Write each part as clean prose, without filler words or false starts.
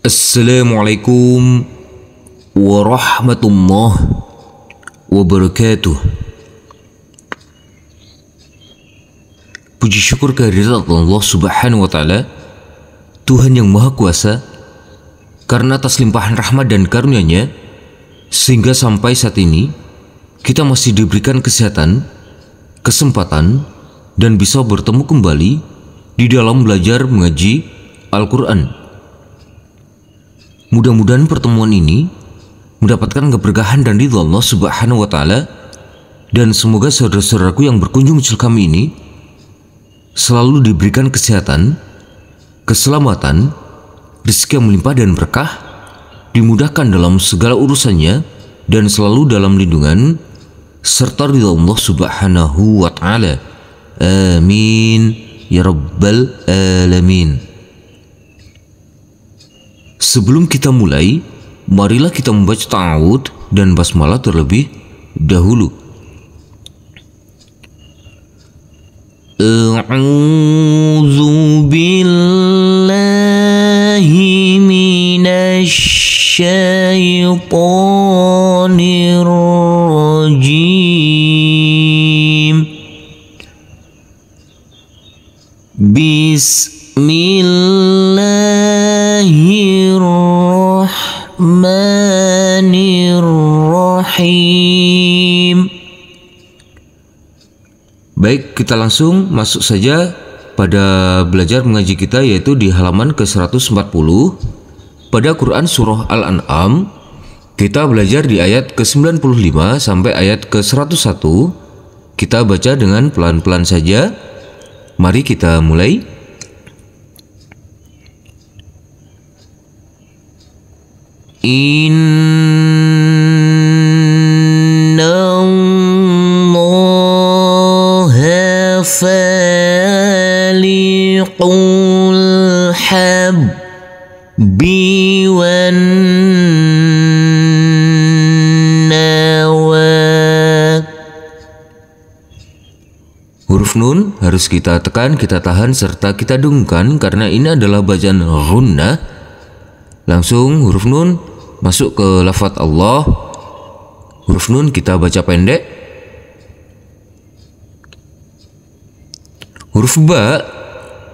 Assalamualaikum warahmatullahi wabarakatuh. Puji syukur kehadirat Allah Subhanahu wa Ta'ala, Tuhan yang Maha Kuasa, karena atas limpahan rahmat dan karunia-Nya sehingga sampai saat ini kita masih diberikan kesehatan, kesempatan, dan bisa bertemu kembali di dalam belajar mengaji Al-Quran. Mudah-mudahan pertemuan ini mendapatkan keberkahan dan ridha Allah Subhanahu wa Ta'ala, dan semoga saudara-saudaraku yang berkunjung channel kami ini selalu diberikan kesehatan, keselamatan, rezeki yang melimpah dan berkah, dimudahkan dalam segala urusannya, dan selalu dalam lindungan serta ridha Allah Subhanahu wa Ta'ala. Amin ya rabbal alamin. Sebelum kita mulai, marilah kita membaca ta'awud dan basmalah terlebih dahulu. A'udzu billahi minasy syaithanir rajim. Bismillahirrahmanirrahim. Baik, kita langsung masuk saja pada belajar mengaji kita, yaitu di halaman ke-140 pada Quran Surah Al-An'am. Kita belajar di ayat ke-95 sampai ayat ke-101. Kita baca dengan pelan-pelan saja. Mari kita mulai. Innallaha faliqul habbi wan nawa. Huruf nun harus kita tekan, kita tahan, serta kita dengungkan karena ini adalah bacaan ghunnah. Langsung huruf nun masuk ke lafaz Allah. Huruf nun kita baca pendek. Huruf ba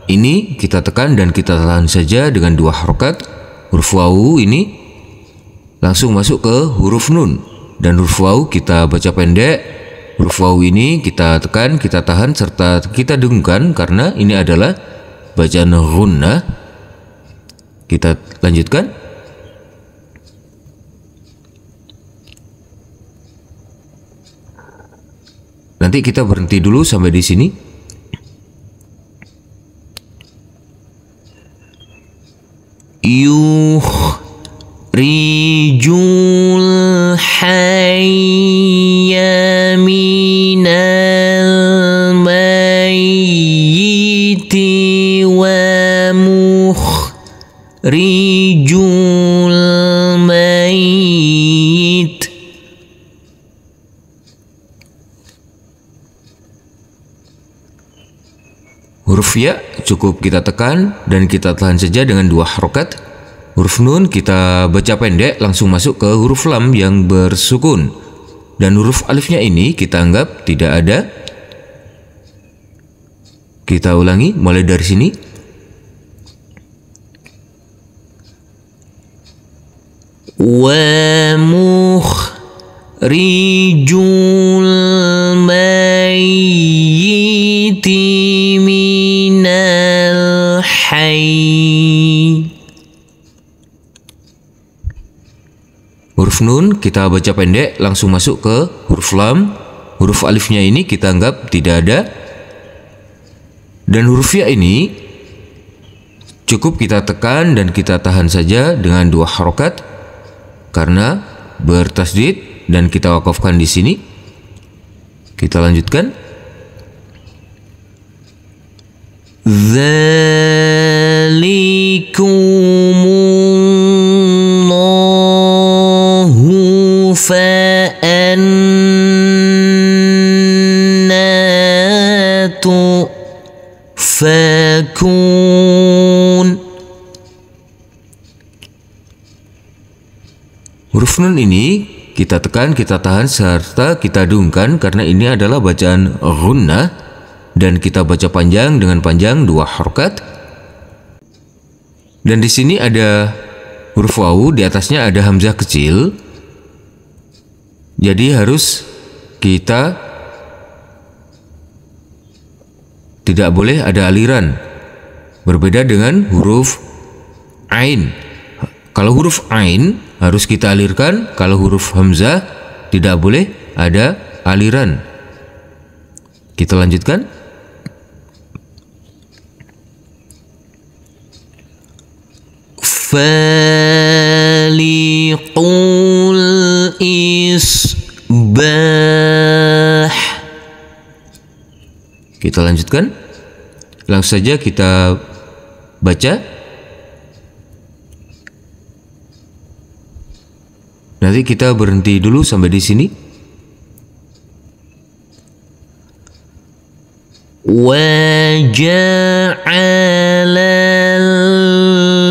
ini kita tekan dan kita tahan saja dengan 2 harokat. Huruf wawu ini langsung masuk ke huruf nun, dan huruf wawu kita baca pendek. Huruf wawu ini kita tekan, kita tahan, serta kita dengungkan karena ini adalah bacaan ghunnah. Kita lanjutkan. Nanti kita berhenti dulu sampai di sini. Yukhrijul hayya minal mayyiti wa mukhrijul mayyit. Huruf ya cukup kita tekan dan kita tahan saja dengan 2 harokat. Huruf nun kita baca pendek, langsung masuk ke huruf lam yang bersukun, dan huruf alifnya ini kita anggap tidak ada. Kita ulangi mulai dari sini. Wa mukhrijul mayyiti minal hayy. Huruf nun kita baca pendek, langsung masuk ke huruf lam. Huruf alifnya ini kita anggap tidak ada, dan huruf ya ini cukup kita tekan dan kita tahan saja dengan 2 harokat karena bertasdid, dan kita wakafkan di sini. Kita lanjutkan. Dzalikumullahu fa'anna tufakun. Huruf nun ini kita tekan, kita tahan, serta kita dengungkan karena ini adalah bacaan ghunnah dan kita baca panjang dengan panjang 2 harokat. Dan di sini ada huruf wawu, di atasnya ada hamzah kecil. Jadi harus kita tidak boleh ada aliran. Berbeda dengan huruf ain. Kalau huruf ain harus kita alirkan, kalau huruf hamzah tidak boleh ada aliran. Kita lanjutkan. Faliqul isbah. Kita lanjutkan. Langsung saja kita baca. Nanti kita berhenti dulu sampai di sini. Waja'alal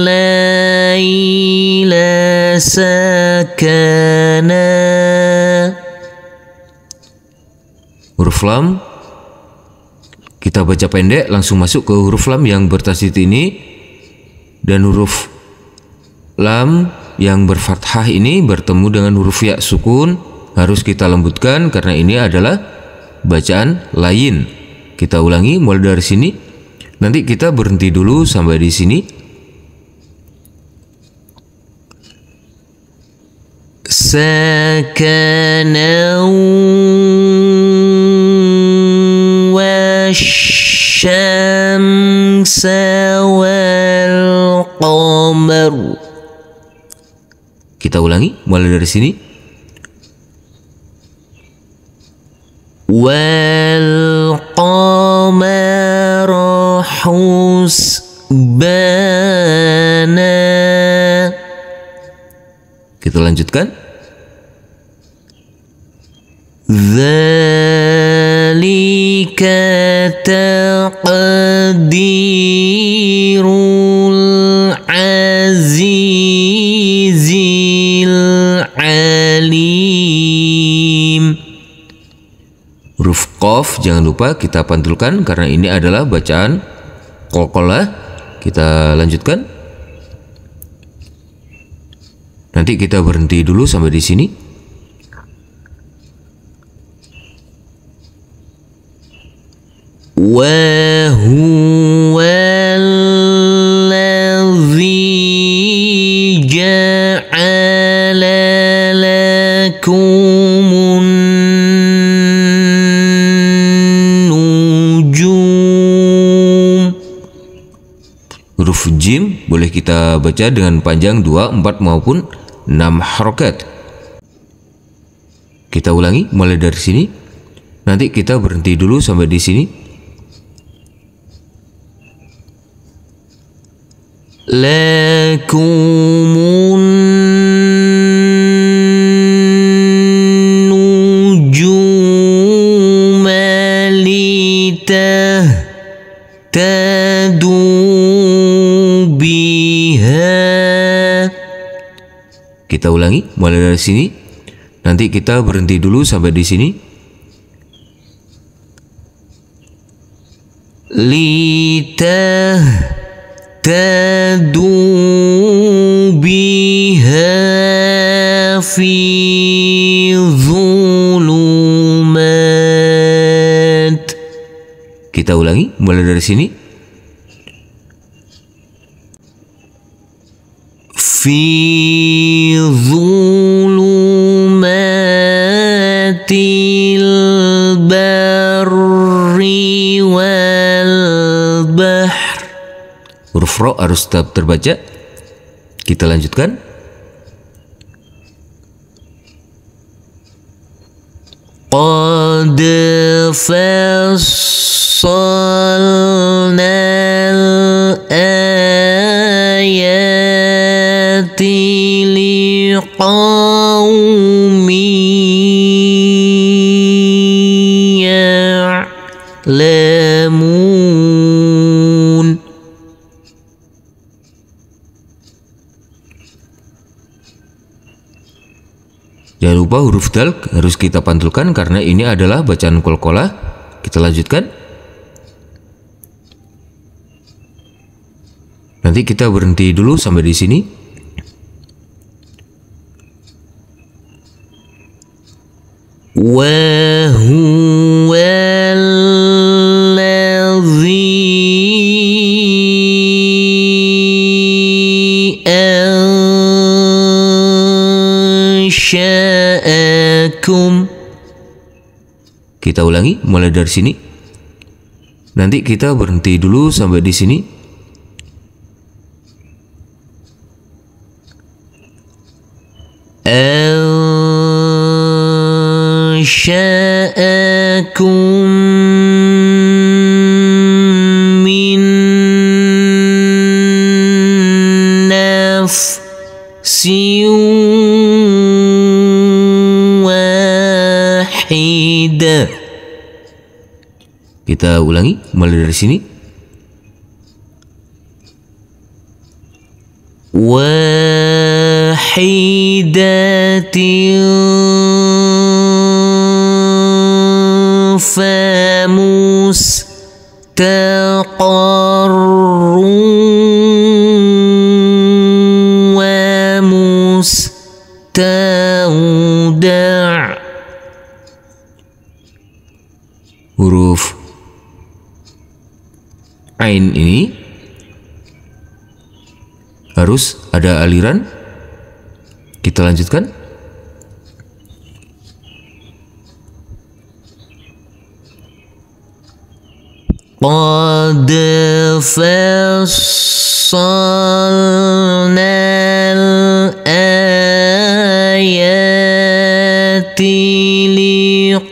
laila sakana. Huruf lam kita baca pendek, langsung masuk ke huruf lam yang bertasydid ini, dan huruf lam yang berfathah ini bertemu dengan huruf ya sukun harus kita lembutkan karena ini adalah bacaan lain. Kita ulangi mulai dari sini. Nanti kita berhenti dulu sampai di sini. Sakana wasyamsa wal qamar. Kita ulangi mulai dari sini. Wal qamara husbana. Kita lanjutkan. Dzalika taqdirul azizil alim. Huruf qaf jangan lupa kita pantulkan karena ini adalah bacaan qalqalah. Kita lanjutkan. Nanti kita berhenti dulu sampai di sini. Wa huwallazi ja'ala lakumun nujum. Huruf jim boleh kita baca dengan panjang 2, 4 maupun 6 harokat. Kita ulangi mulai dari sini. Nanti kita berhenti dulu sampai di sini. Lakumun nujum litahtadu biha. Kita ulangi mulai dari sini. Nanti kita berhenti dulu sampai di sini. Litahtadu biha fi dhulumat. Kita ulangi mulai dari sini. Fi dhulumatil barri wal bahr. Huruf ro harus tetap terbaca. Kita lanjutkan. Qad fassalna al-ayati liqaumin ya'lamun. Jangan lupa huruf dal harus kita pantulkan karena ini adalah bacaan qalqalah. Kita lanjutkan. Nanti kita berhenti dulu sampai di sini. Wa huwal ladzi ansha'akum. Kita ulangi mulai dari sini. Nanti kita berhenti dulu sampai di sini. Ansha'akum min nafsin wahidah. Kita ulangi mulai dari sini. Wahidatin famustaqarrun wa mustauda'. Huruf ain ini harus ada aliran. Kita lanjutkan. Qad fassalnal ayati liqaumin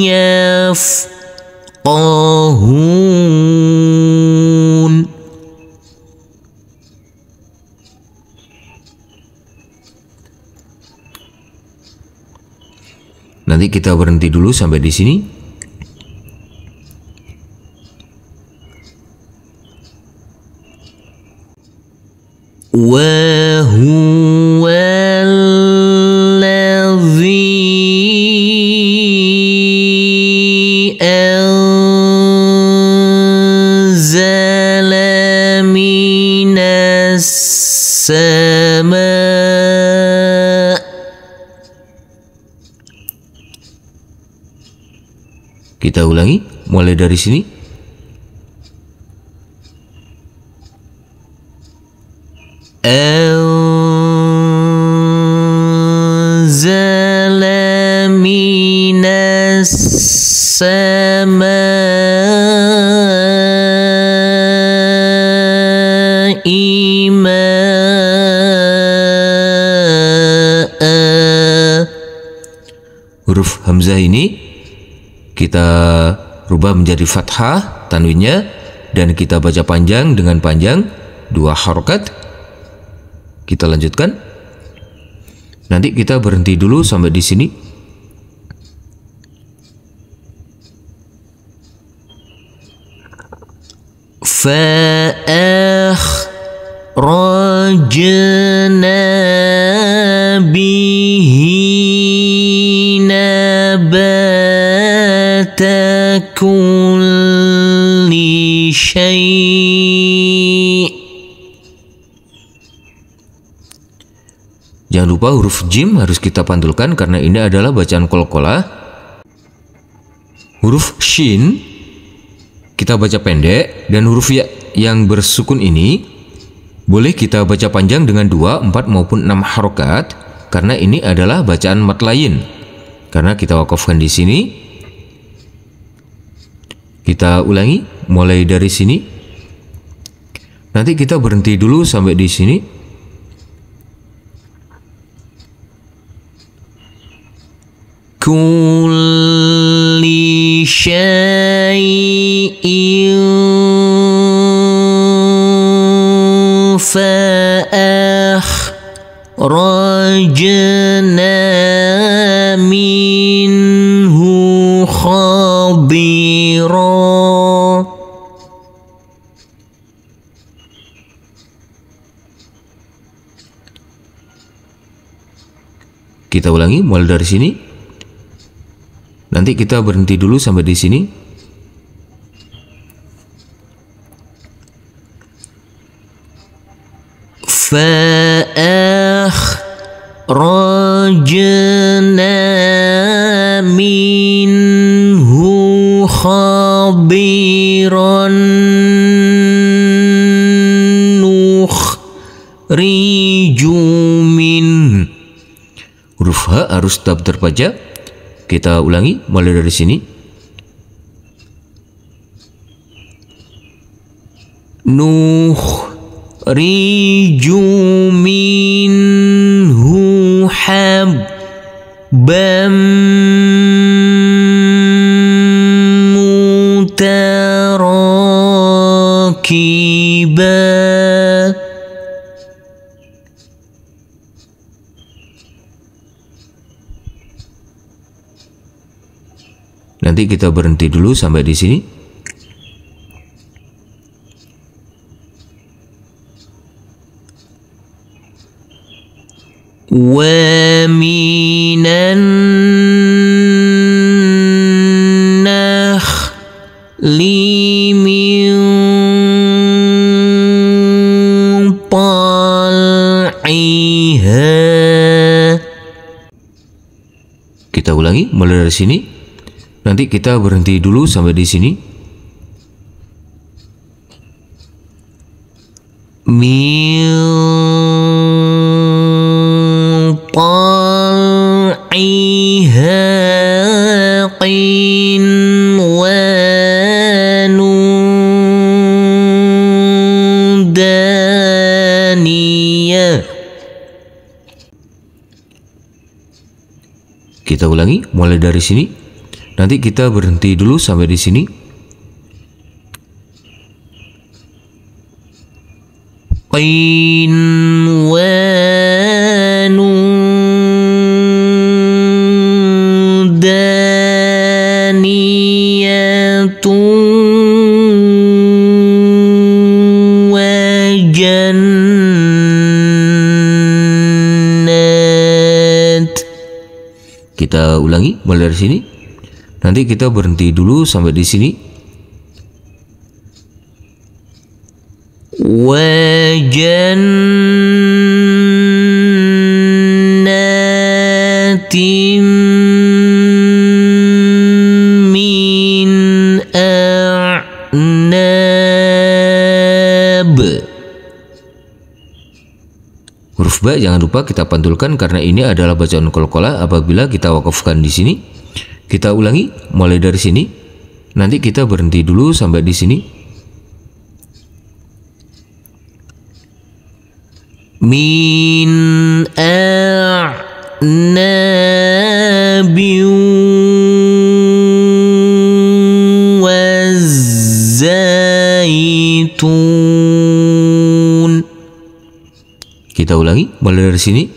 yafqahun. Nanti kita berhenti dulu sampai di sini. Wa huwal ladzi anzala minas sama'. Kita ulangi mulai dari sini. Anzala minas sama'i ma'a. Huruf hamzah ini kita rubah menjadi fathah tanwinnya dan kita baca panjang dengan panjang 2 harokat. Kita lanjutkan. Nanti kita berhenti dulu sampai di sini. Fa'akhrajna bihi nabata kulli syai'. Jangan lupa huruf jim harus kita pantulkan karena ini adalah bacaan qalqalah. Huruf shin kita baca pendek dan huruf ya yang bersukun ini boleh kita baca panjang dengan 2, 4 maupun 6 harokat karena ini adalah bacaan mat lain. Karena kita wakafkan di sini. Kita ulangi mulai dari sini. Nanti kita berhenti dulu sampai di sini. Kulli syai'in fa'akhrajna minhu khadira. Kita ulangi mulai dari sini. Nanti kita berhenti dulu sampai di sini. فأخرجنا منه خضرا نخرج منه. Huruf H harus tetap terbaca. Kita ulangi mulai dari sini. Nukhriju minhu habban mutarakiba. Nanti kita berhenti dulu sampai di sini. Wa minan nakhli min tal'iha. Kita ulangi mulai dari sini. Nanti kita berhenti dulu sampai di sini. Min tal'iha qinwanun daniyah. Kita ulangi mulai dari sini. Nanti kita berhenti dulu sampai di sini. Qinwanun daniyatun wa jannat. Kita ulangi mulai dari sini. Nanti kita berhenti dulu sampai di sini. Wa jannatin min a'nab. Huruf ba jangan lupa kita pantulkan karena ini adalah bacaan qalqalah apabila kita wakafkan di sini. Kita ulangi mulai dari sini. Nanti kita berhenti dulu sampai di sini. Min a'nabin wazzaitun. Kita ulangi mulai dari sini.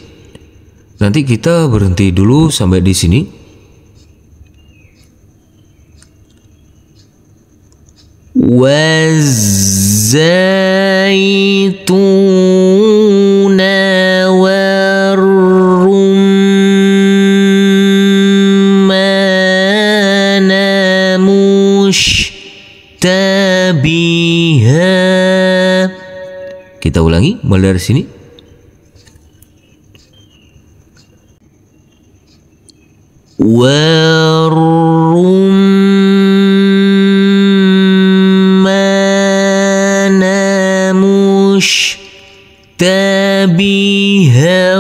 Nanti kita berhenti dulu sampai di sini. والزيتون والرمان مشتبها. Kita ulangi mulai dari sini. مشتبها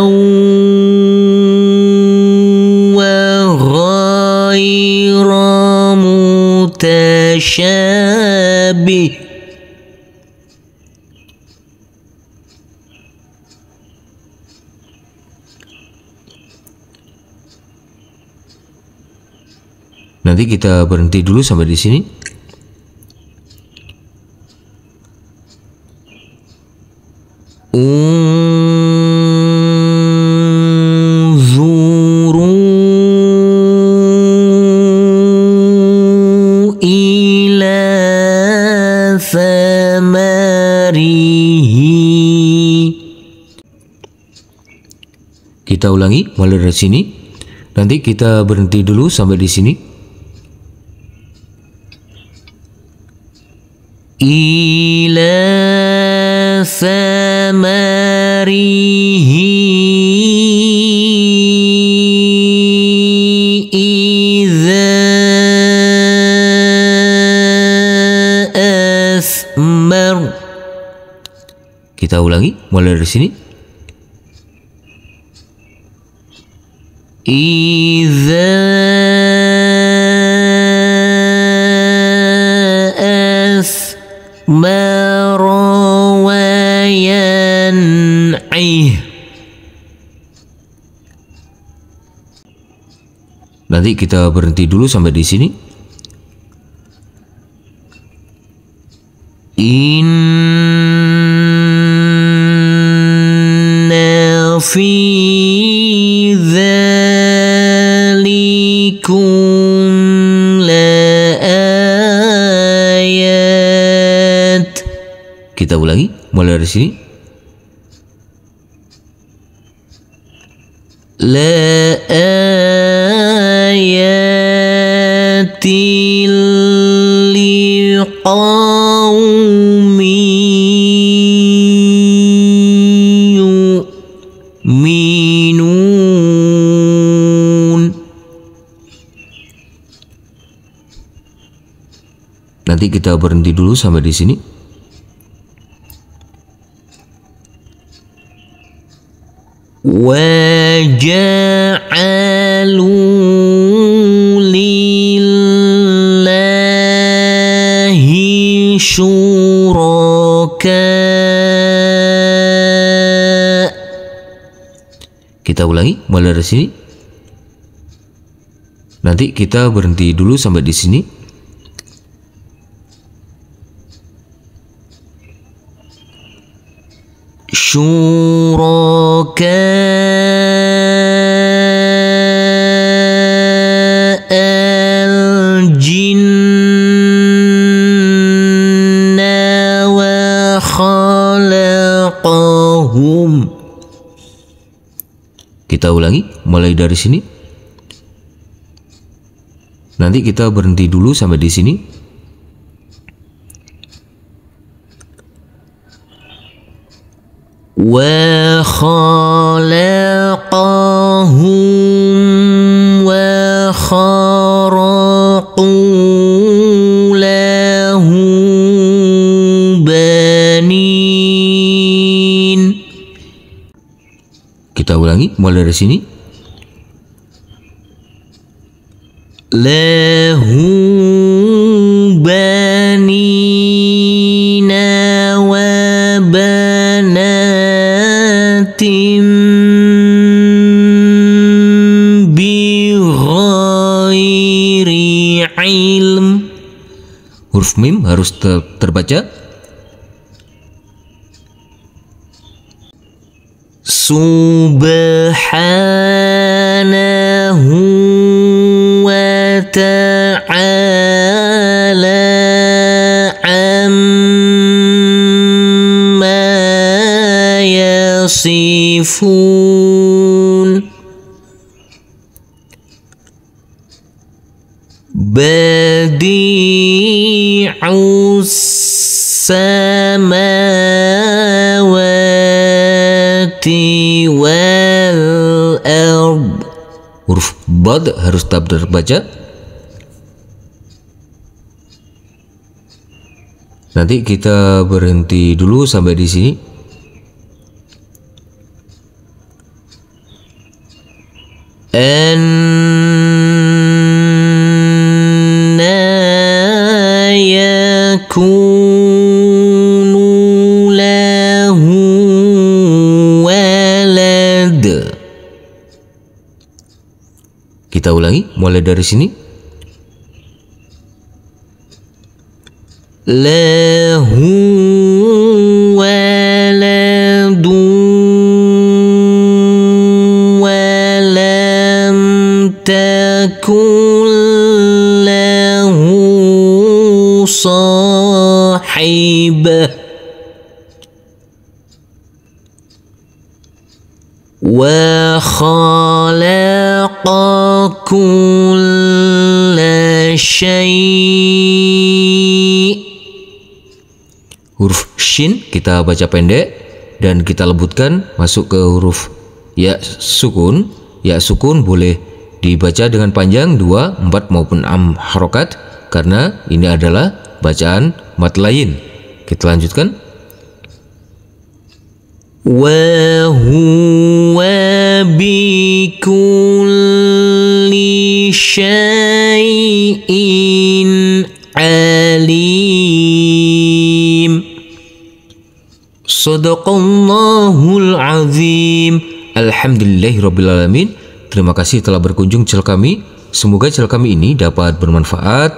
وغير متشابه. Nanti kita berhenti dulu sampai di sini. Unzuru ila thamarihi. Kita ulangi mulai dari sini. Nanti kita berhenti dulu sampai di sini. Ila samarihi idza asmar. Kita ulangi mulai dari sini. Idza asmar wa yan'ih. Nanti kita berhenti dulu sampai di sini. Inna fi dzalikum laayat. Kita ulangi mulai dari sini. Laayatil liqaumin yu'minun. Nanti kita berhenti dulu sampai di sini. وَجَعَلُوا لِلَّهِ شُرَكَاءَ. Kita ulangi mulai dari sini. Nanti kita berhenti dulu sampai di sini. شركاء الجن وخلقهم. Kita ulangi mulai dari sini. Nanti kita berhenti dulu sampai di sini. وَخَلَقَهُمْ وَخَرَقُوا لَهُ بَنِينَ. Kita ulangi mulai dari sini. لَهُ بَنِينَ وَبَنَاتٍ بِغَيْرِ عِلْمٍ. Huruf mim harus terbaca. Subhanahu wa ta'ala amma yasifun. Badi'us samawati wal ard. Huruf bad harus tetap terbaca. Nanti kita berhenti dulu sampai di sini. Anna yakunu lahu walad. Kita ulangi mulai dari sini. Lahu waladun walam takun lahu sahibah وخلق كل شيء. Huruf shin kita baca pendek dan kita lembutkan masuk ke huruf ya sukun. Ya sukun boleh dibaca dengan panjang 2, 4 maupun 6 harokat karena ini adalah bacaan mat lain. Kita lanjutkan. Wa huwa bi kulli syai'in alim. Shadaqallahul azim. Alhamdulillahirrabbilalamin. Terima kasih telah berkunjung channel kami. Semoga channel kami ini dapat bermanfaat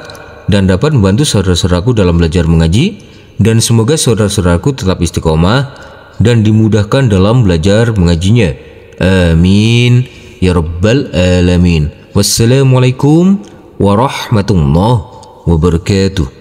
dan dapat membantu saudara-saudaraku dalam belajar mengaji. Dan semoga saudara-saudaraku tetap istiqomah dan dimudahkan dalam belajar mengajinya. Amin ya rabbal alamin. Wassalamualaikum warahmatullahi wabarakatuh.